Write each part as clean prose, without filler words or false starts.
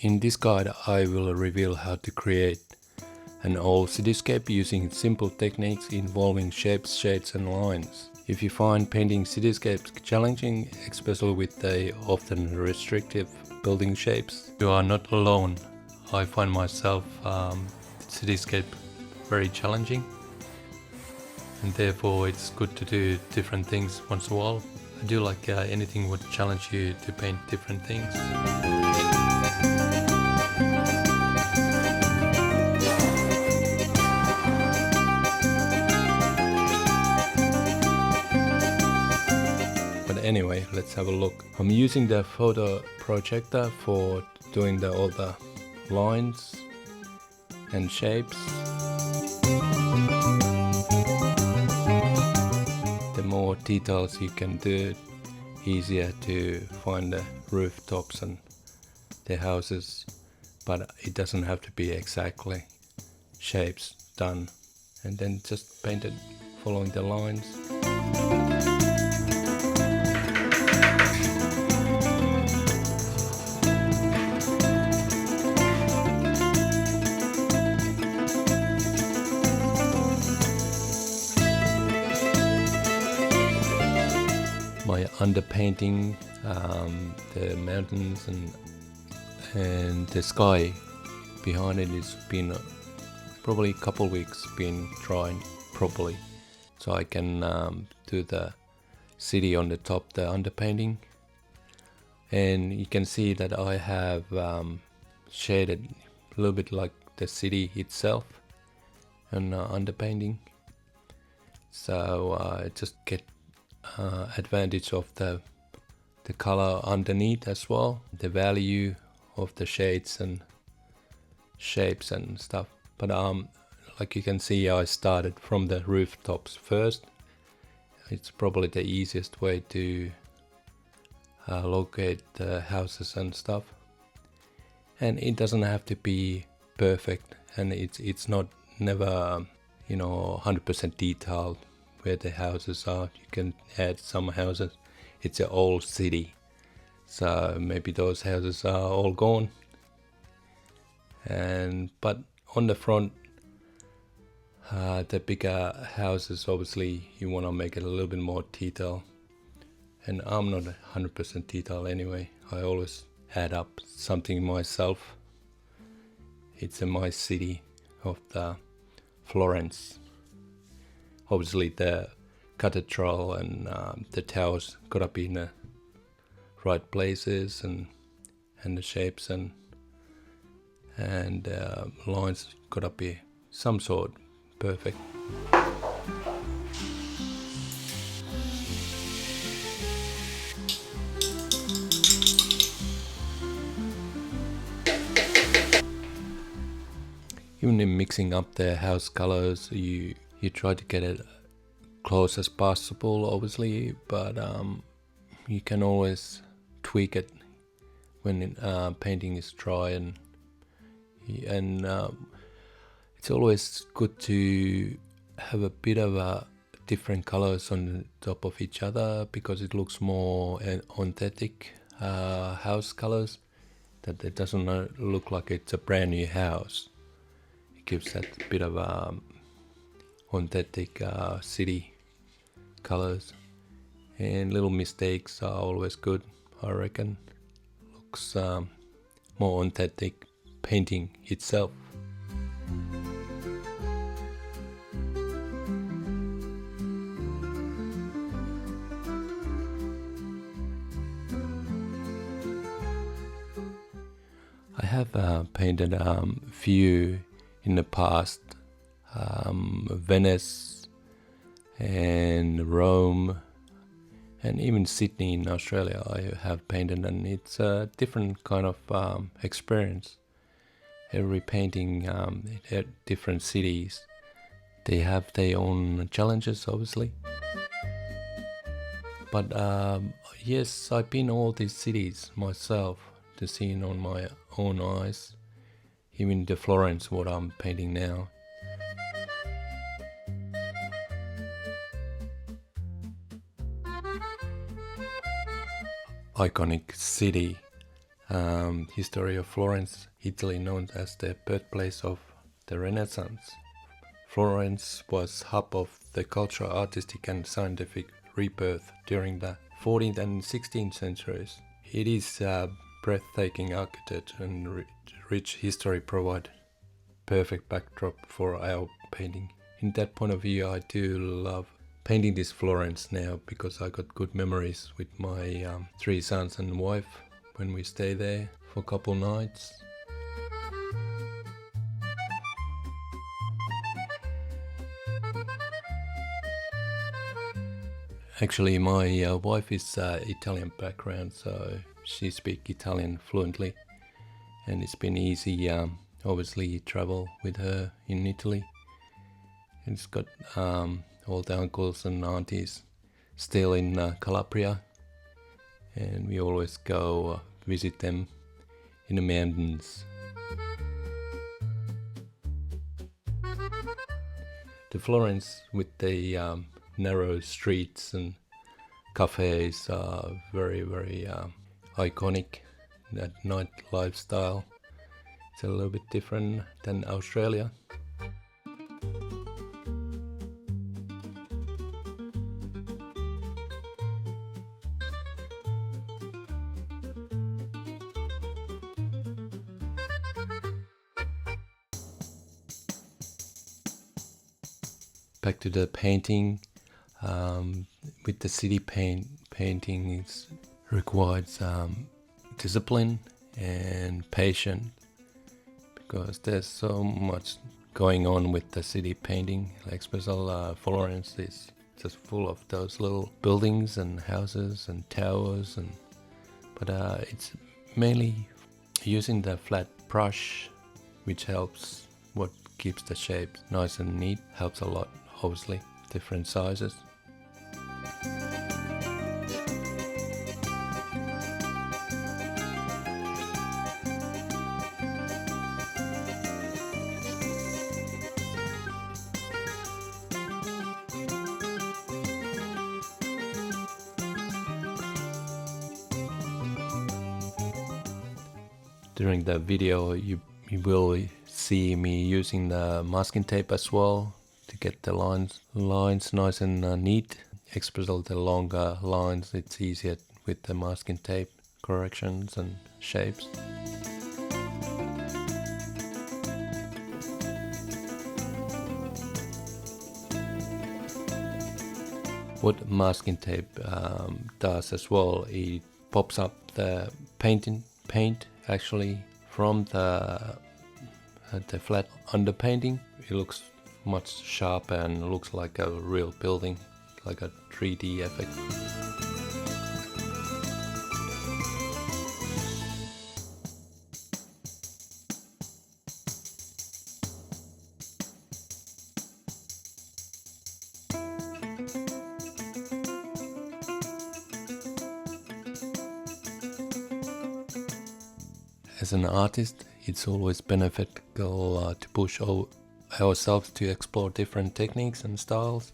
In this guide I will reveal how to create an old cityscape using simple techniques involving shapes, shades and lines. If you find painting cityscapes challenging, especially with the often restrictive building shapes, you are not alone. I find myself cityscape very challenging, and therefore it's good to do different things once in a while. I do like anything would challenge you to paint different things. But anyway, let's have a look. I'm using the photo projector for doing all the lines and shapes. The more details you can do, easier to find the rooftops and the houses, but it doesn't have to be exactly shapes done. And then just paint it following the lines. My underpainting, the mountains and the sky behind it has been probably a couple weeks been drying properly, so I can do the city on the top, the underpainting, and you can see that I have shaded a little bit like the city itself and underpainting, so I just get advantage of the color underneath as well, the value of the shades and shapes and stuff. But like you can see, I started from the rooftops first. It's probably the easiest way to locate the houses and stuff, and it doesn't have to be perfect, and it's not never 100% detailed where the houses are. You can add some houses. It's an old city, so maybe those houses are all gone. But on the front, the bigger houses, obviously you want to make it a little bit more detail. And I'm not 100% detail anyway. I always add up something myself. It's in my city of the Florence. Obviously the cathedral and the towers gotta be in the right places, and the shapes and lines gotta be some sort perfect. Even in mixing up the house colors, you try to get it close as possible, obviously, but you can always tweak it when painting is dry, and it's always good to have a bit of different colors on the top of each other, because it looks more authentic house colors, that it doesn't look like it's a brand new house. It gives that bit of authentic city colors, and little mistakes are always good, I reckon. Looks more authentic painting itself. I have painted a few in the past, Venice and Rome and even Sydney in Australia I have painted, and it's a different kind of experience. Every painting at different cities, they have their own challenges, obviously. But yes, I've been all these cities myself to see on my own eyes, even the Florence, what I'm painting now. Iconic city History of Florence, Italy, known as the birthplace of the Renaissance. Florence was hub of the cultural, artistic and scientific rebirth during the 14th and 16th centuries. It is breathtaking architecture and rich history provide perfect backdrop for our painting. In that point of view, I do love painting this Florence now because I got good memories with my 3 sons and wife when we stay there for a couple nights. Actually, my wife is Italian background, so she speaks Italian fluently, and it's been easy, obviously, travel with her in Italy. It's got all the uncles and aunties still in Calabria, and we always go visit them in the mountains. The Florence with the narrow streets and cafes are very, very iconic. That night lifestyle is a little bit different than Australia. Back to the painting. With the city painting, it requires discipline and patience because there's so much going on with the city painting. Like especially Florence is just full of those little buildings and houses and towers, but it's mainly using the flat brush, which helps. What keeps the shape nice and neat helps a lot. Obviously, different sizes. During the video, you will see me using the masking tape as well to get the lines nice and neat. Especially the longer lines, it's easier with the masking tape corrections and shapes. What masking tape does as well, it pops up the paint actually from the flat underpainting. It looks much sharper and looks like a real building, like a 3D effect. As an artist, it's always beneficial to push ourselves to explore different techniques and styles.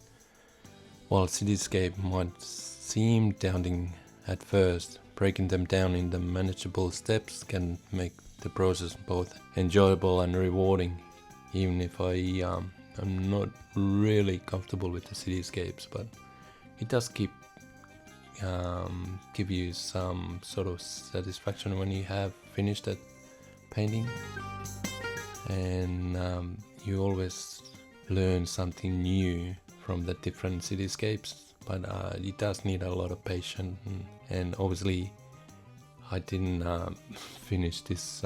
While Cityscape might seem daunting at first, breaking them down into manageable steps can make the process both enjoyable and rewarding, even if I'm not really comfortable with the cityscapes, but it does give you some sort of satisfaction when you have finished that painting, and you always learn something new from the different cityscapes, but it does need a lot of patience, and obviously I didn't finish this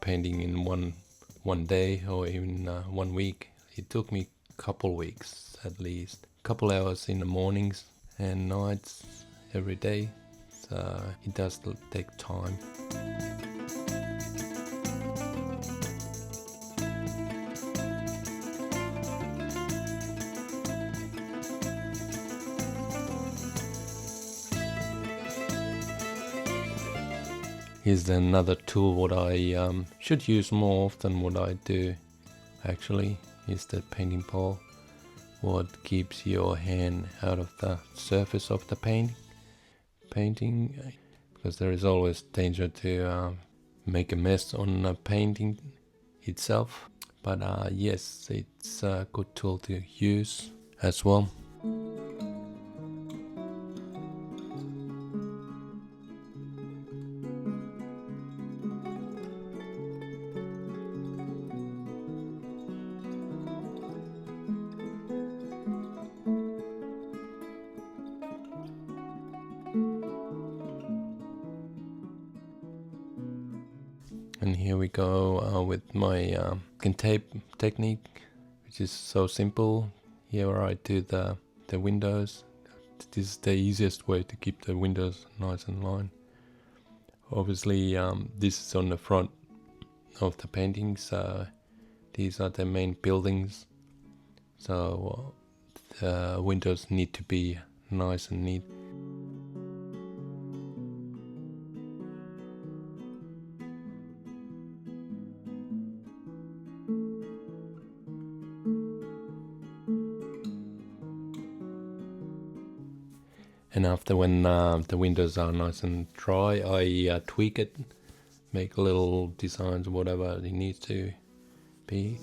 painting in one day or even 1 week. It took me a couple weeks at least, couple hours in the mornings and nights every day, so it does take time. Here's another tool what I should use more often. What I do actually is the painting pole, what keeps your hand out of the surface of the painting, because there is always danger to make a mess on a painting itself. But yes, it's a good tool to use as well. And here we go with my skin tape technique, which is so simple. Here I do the windows. This is the easiest way to keep the windows nice and lined. Obviously, this is on the front of the paintings. These are the main buildings, so the windows need to be nice and neat. And after when the windows are nice and dry, I tweak it, make little designs, whatever it needs to be.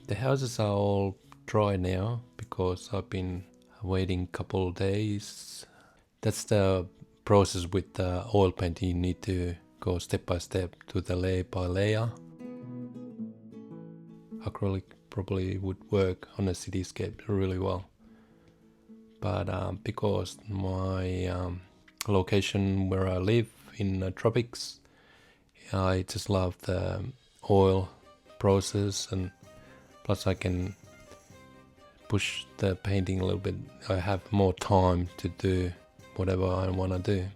The houses are all dry now because I've been waiting a couple of days. That's the process with the oil painting. You need to go step by step to the layer by layer. Acrylic probably would work on a cityscape really well, but because my location where I live in the tropics, I just love the oil process, and plus I can push the painting a little bit. I have more time to do whatever I want to do.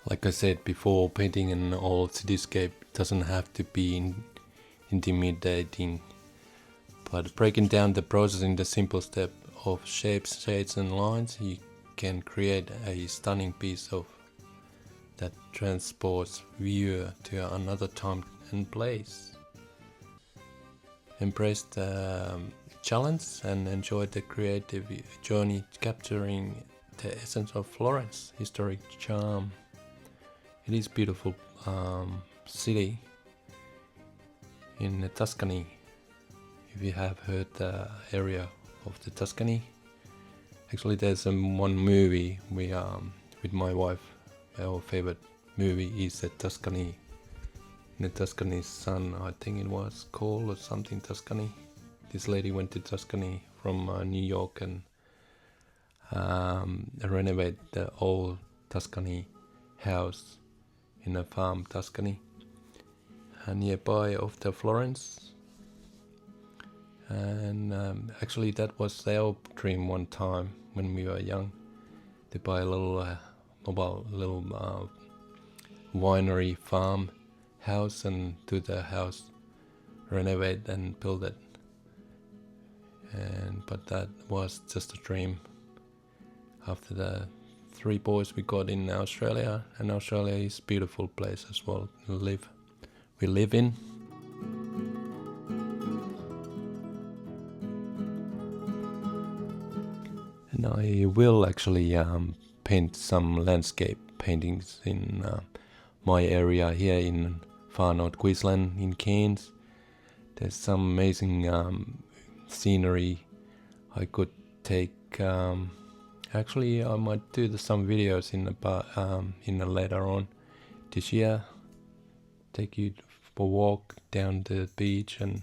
Like I said before, painting an old cityscape doesn't have to be intimidating, but breaking down the process in the simple step of shapes, shades and lines, you can create a stunning piece of that transports viewer to another time and place. Embrace the challenge and enjoy the creative journey, capturing the essence of Florence historic charm. It is a beautiful city in Tuscany. If you have heard the area of the Tuscany, actually there's one movie we with my wife. Our favorite movie is the Tuscany. In the Tuscany Sun, I think it was called, or something Tuscany. This lady went to Tuscany from New York and renovate the old Tuscany house in a farm Tuscany nearby of the Florence. And actually that was our dream one time when we were young, to buy a little winery farm house and do the house, renovate and build it. But that was just a dream. After the 3 boys we got in Australia, and Australia is a beautiful place as well to live. We live in. And I will actually paint some landscape paintings in my area here in far north Queensland in Cairns. There's some amazing scenery I could take. Actually, I might do some videos in later on this year. Take you for a walk down the beach and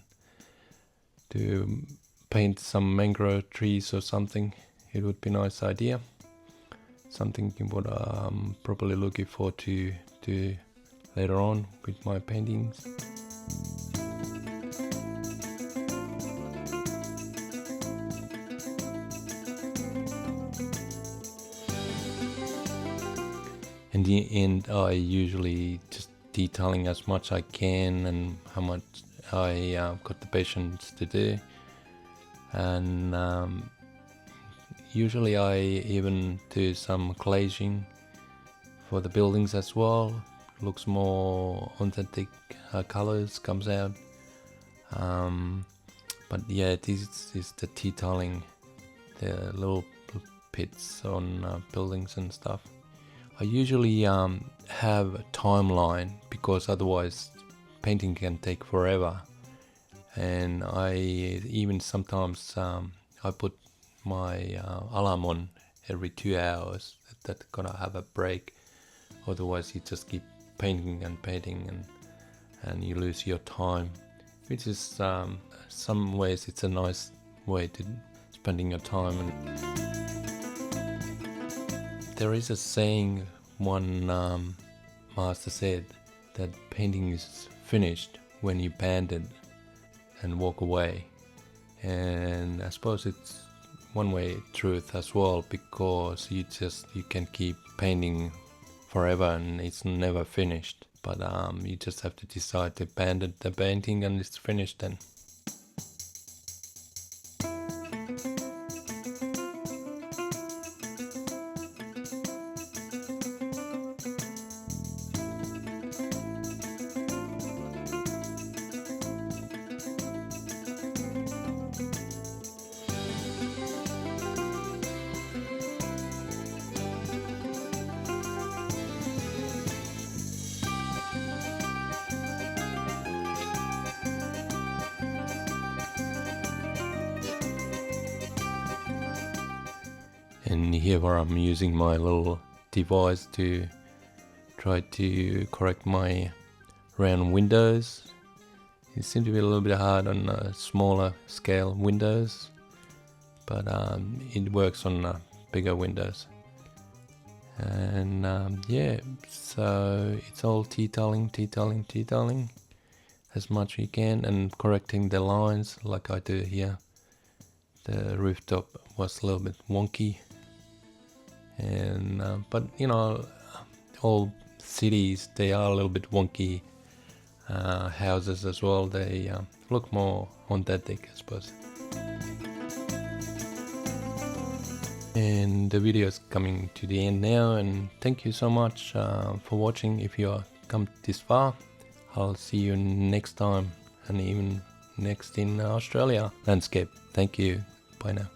to paint some mangrove trees or something. It would be a nice idea. Something you would probably looking forward to do later on with my paintings. In the end, I usually just detailing as much I can and how much I got the patience to do. And usually I even do some glazing for the buildings as well. Looks more authentic, colors comes out. But yeah, this is the detailing, the little pits on buildings and stuff. I usually have a timeline because otherwise painting can take forever. And I even sometimes I put my alarm on every 2 hours that gonna have a break. Otherwise you just keep painting and painting and you lose your time, which is some ways it's a nice way to spending your time. And there is a saying one master said that painting is finished when you band it and walk away. And I suppose it's one way truth as well, because you can keep painting forever and it's never finished. But you just have to decide to abandon the painting and it's finished then. And here where I'm using my little device to try to correct my round windows. It seems to be a little bit hard on smaller scale windows, but it works on bigger windows. And yeah, so it's all detailing as much as you can and correcting the lines like I do here. The rooftop was a little bit wonky. And but you know, all cities, they are a little bit wonky. Houses as well, they look more authentic, I suppose. And the video is coming to the end now, and thank you so much for watching. If you come this far, I'll see you next time, and even next in Australia landscape. Thank you. Bye now.